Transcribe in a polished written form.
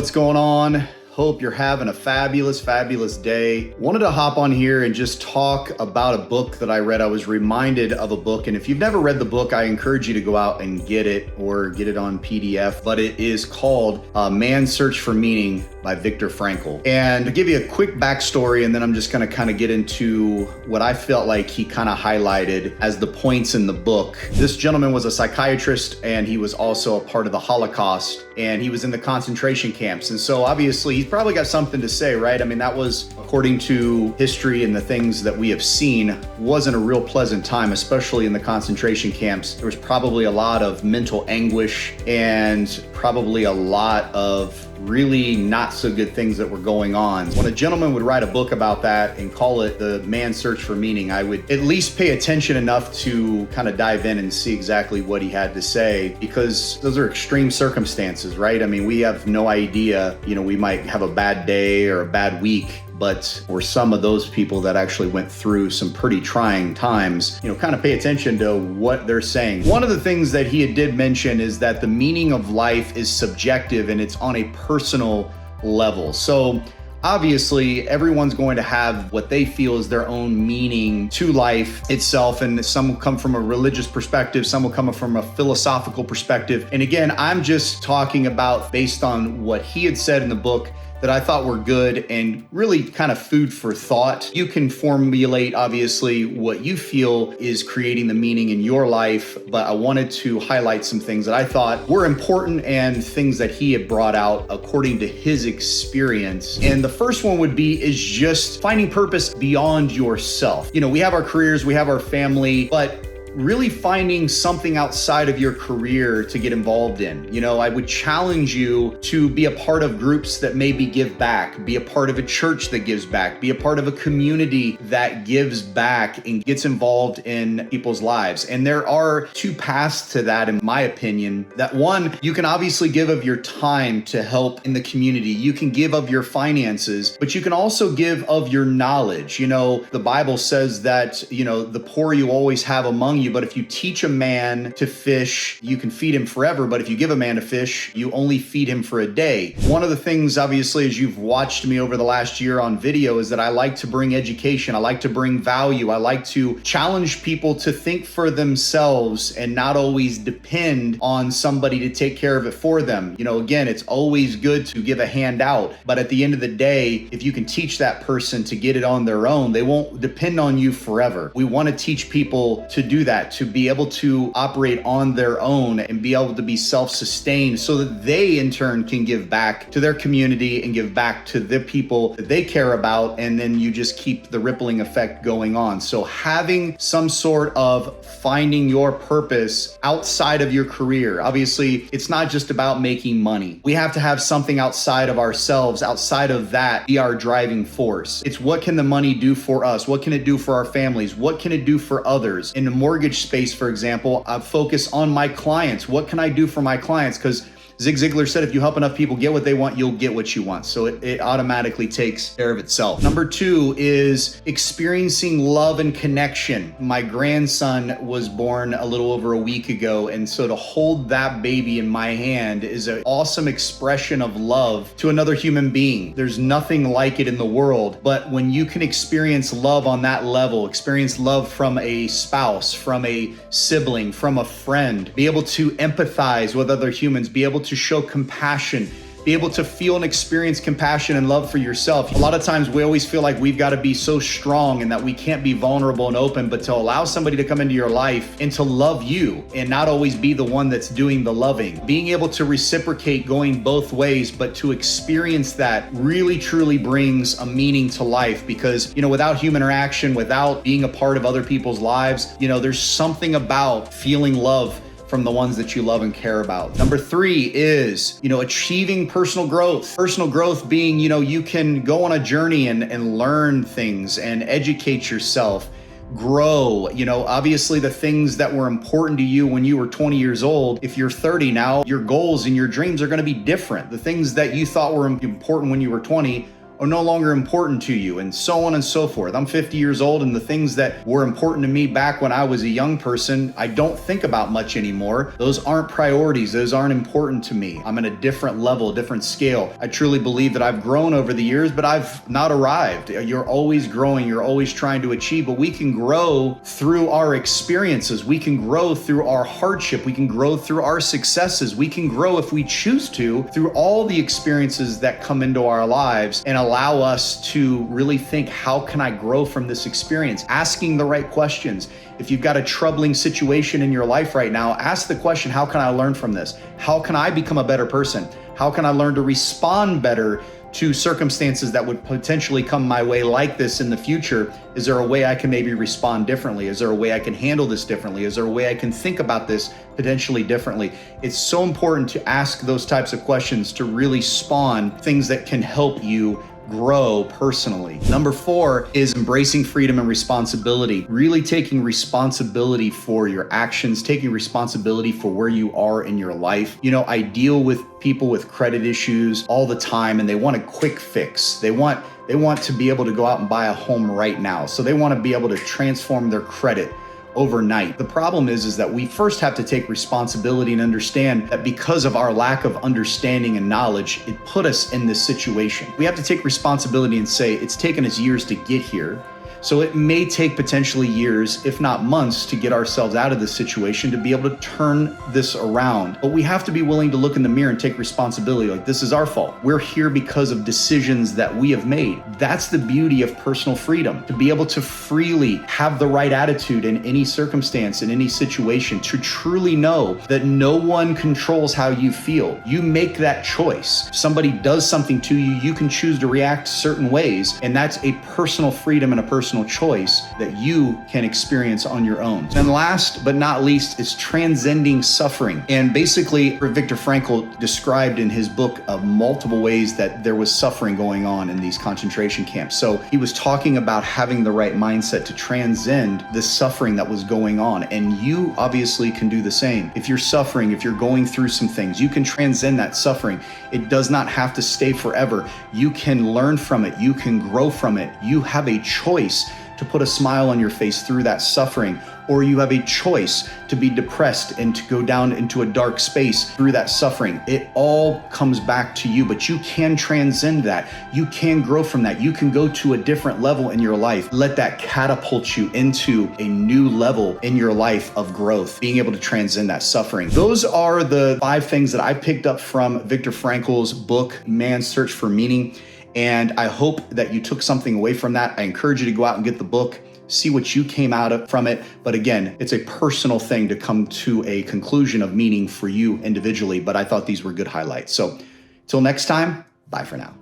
what's going on? Hope you're having a fabulous day. Wanted to hop on here and just talk about a book that I read. I was reminded of a book, and if you've never read the book, I encourage you to go out and get it or get it on PDF, but it is called Man's Search for Meaning by Viktor Frankl. And to give you a quick backstory, and then I'm just gonna kind of get into what I felt like he kind of highlighted as the points in the book. This gentleman was a psychiatrist, and he was also a part of the Holocaust, and he was in the concentration camps. And so obviously he's probably got something to say, right? I mean, that was, according to history and the things that we have seen, wasn't a real pleasant time, especially in the concentration camps. There was probably a lot of mental anguish and probably a lot of really not so good things that were going on. When a gentleman would write a book about that and call it The Man's Search for Meaning, I would at least pay attention enough to kind of dive in and see exactly what he had to say, because those are extreme circumstances, right? I mean, we have no idea, we might have a bad day or a bad week, but for some of those people that actually went through some pretty trying times, kind of pay attention to what they're saying. One of the things that he did mention is that the meaning of life is subjective and it's on a personal level. So obviously, everyone's going to have what they feel is their own meaning to life itself. And some will come from a religious perspective, some will come from a philosophical perspective. And again, I'm just talking about based on what he had said in the book that I thought were good and really kind of food for thought. You can formulate, obviously, what you feel is creating the meaning in your life, but I wanted to highlight some things that I thought were important and things that he had brought out according to his experience. And the first one would be is just finding purpose beyond yourself. We have our careers, we have our family, but really finding something outside of your career to get involved in. I would challenge you to be a part of groups that maybe give back, be a part of a church that gives back, be a part of a community that gives back and gets involved in people's lives. And there are two paths to that, in my opinion. That one, you can obviously give of your time to help in the community. You can give of your finances, but you can also give of your knowledge. The Bible says that, the poor you always have among you. But if you teach a man to fish, you can feed him forever. But if you give a man a fish, you only feed him for a day. One of the things, obviously, as you've watched me over the last year on video, is that I like to bring education. I like to bring value. I like to challenge people to think for themselves and not always depend on somebody to take care of it for them. Again, it's always good to give a hand out. But at the end of the day, if you can teach that person to get it on their own, they won't depend on you forever. We want to teach people to do that, to be able to operate on their own and be able to be self-sustained so that they in turn can give back to their community and give back to the people that they care about. And then you just keep the rippling effect going on. So having some sort of finding your purpose outside of your career. Obviously, it's not just about making money. We have to have something outside of ourselves, outside of that, be our driving force. It's what can the money do for us? What can it do for our families? What can it do for others? In the mortgage space, for example, I focus on my clients. What can I do for my clients? Because Zig Ziglar said, if you help enough people get what they want, you'll get what you want. So it automatically takes care of itself. Number two is experiencing love and connection. My grandson was born a little over a week ago. And so to hold that baby in my hand is an awesome expression of love to another human being. There's nothing like it in the world. But when you can experience love on that level, experience love from a spouse, from a sibling, from a friend, be able to empathize with other humans, be able to show compassion, be able to feel and experience compassion and love for yourself. A lot of times we always feel like we've got to be so strong and that we can't be vulnerable and open, but to allow somebody to come into your life and to love you and not always be the one that's doing the loving. Being able to reciprocate going both ways, but to experience that really truly brings a meaning to life because, without human interaction, without being a part of other people's lives, there's something about feeling love from the ones that you love and care about. Number three is, achieving personal growth. Personal growth being, you can go on a journey and learn things and educate yourself, grow. Obviously the things that were important to you when you were 20 years old, if you're 30 now, your goals and your dreams are going to be different. The things that you thought were important when you were 20 are no longer important to you, and so on and so forth. I'm 50 years old, and the things that were important to me back when I was a young person, I don't think about much anymore. Those aren't priorities. Those aren't important to me. I'm at a different level, different scale. I truly believe that I've grown over the years, but I've not arrived. You're always growing. You're always trying to achieve, but we can grow through our experiences. We can grow through our hardship. We can grow through our successes. We can grow, if we choose to, through all the experiences that come into our lives, and allow us to really think, how can I grow from this experience? Asking the right questions. If you've got a troubling situation in your life right now, ask the question, how can I learn from this? How can I become a better person? How can I learn to respond better to circumstances that would potentially come my way like this in the future? Is there a way I can maybe respond differently? Is there a way I can handle this differently? Is there a way I can think about this potentially differently? It's so important to ask those types of questions to really spawn things that can help you grow personally. Number 4 is embracing freedom and responsibility. Really taking responsibility for your actions, taking responsibility for where you are in your life. I deal with people with credit issues all the time, and they want a quick fix. They want to be able to go out and buy a home right now. So they want to be able to transform their credit overnight. The problem is that we first have to take responsibility and understand that because of our lack of understanding and knowledge, it put us in this situation. We have to take responsibility and say, it's taken us years to get here. So it may take potentially years, if not months, to get ourselves out of this situation, to be able to turn this around. But we have to be willing to look in the mirror and take responsibility. Like, this is our fault. We're here because of decisions that we have made. That's the beauty of personal freedom, to be able to freely have the right attitude in any circumstance, in any situation, to truly know that no one controls how you feel. You make that choice. If somebody does something to you, you can choose to react certain ways, and that's a personal freedom and a personal choice that you can experience on your own. And last but not least is transcending suffering. And basically, Viktor Frankl described in his book multiple ways that there was suffering going on in these concentration camps. So he was talking about having the right mindset to transcend the suffering that was going on. And you obviously can do the same. If you're suffering, if you're going through some things, you can transcend that suffering. It does not have to stay forever. You can learn from it. You can grow from it. You have a choice to put a smile on your face through that suffering, or you have a choice to be depressed and to go down into a dark space through that suffering. It all comes back to you, but you can transcend that. You can grow from that. You can go to a different level in your life. Let that catapult you into a new level in your life of growth, being able to transcend that suffering. Those are the 5 things that I picked up from Viktor Frankl's book, Man's Search for Meaning. And I hope that you took something away from that. I encourage you to go out and get the book, see what you came out from it. But again, it's a personal thing to come to a conclusion of meaning for you individually. But I thought these were good highlights. So till next time, bye for now.